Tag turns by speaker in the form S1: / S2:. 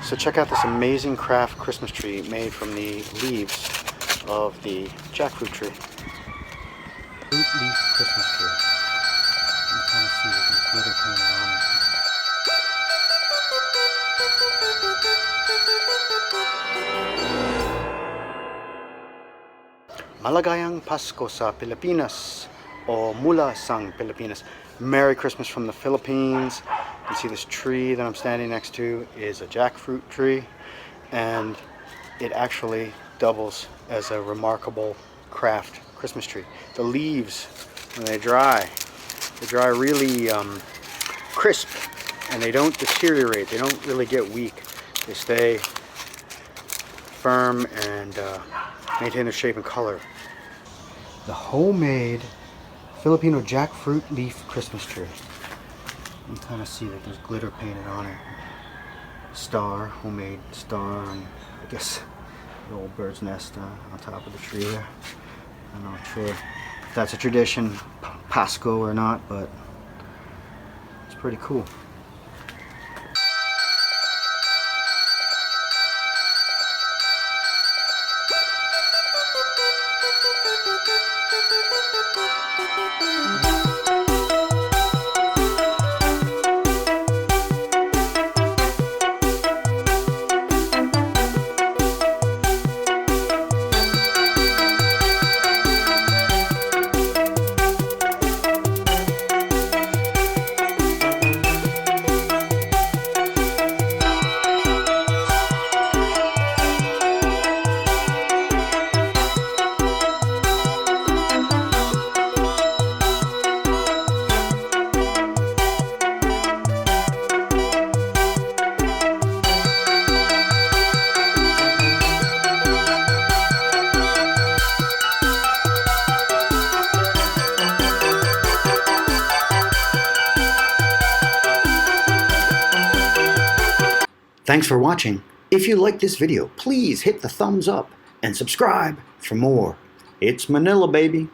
S1: So check out this amazing craft Christmas tree made from the leaves of the jackfruit tree. Fruit leaf Christmas tree. You can kind of see with the glitter painted on it. Maligayang Pasko sa Pilipinas, o mula sang Pilipinas. Merry Christmas from the Philippines. You see this tree that I'm standing next to is a jackfruit tree, and it actually doubles as a remarkable craft Christmas tree. The leaves, when they dry really crisp, and they don't deteriorate. They don't really get weak. They stay firm and maintain their shape and color. The homemade Filipino jackfruit leaf Christmas tree. You can kind of see that there's glitter painted on it. Star, homemade star, and I guess the old bird's nest on top of the tree there. I'm not sure if that's a tradition, Pasko or not, but it's pretty cool. Thanks for watching. If you like this video, please hit the thumbs up and subscribe for more. It's Manila, baby.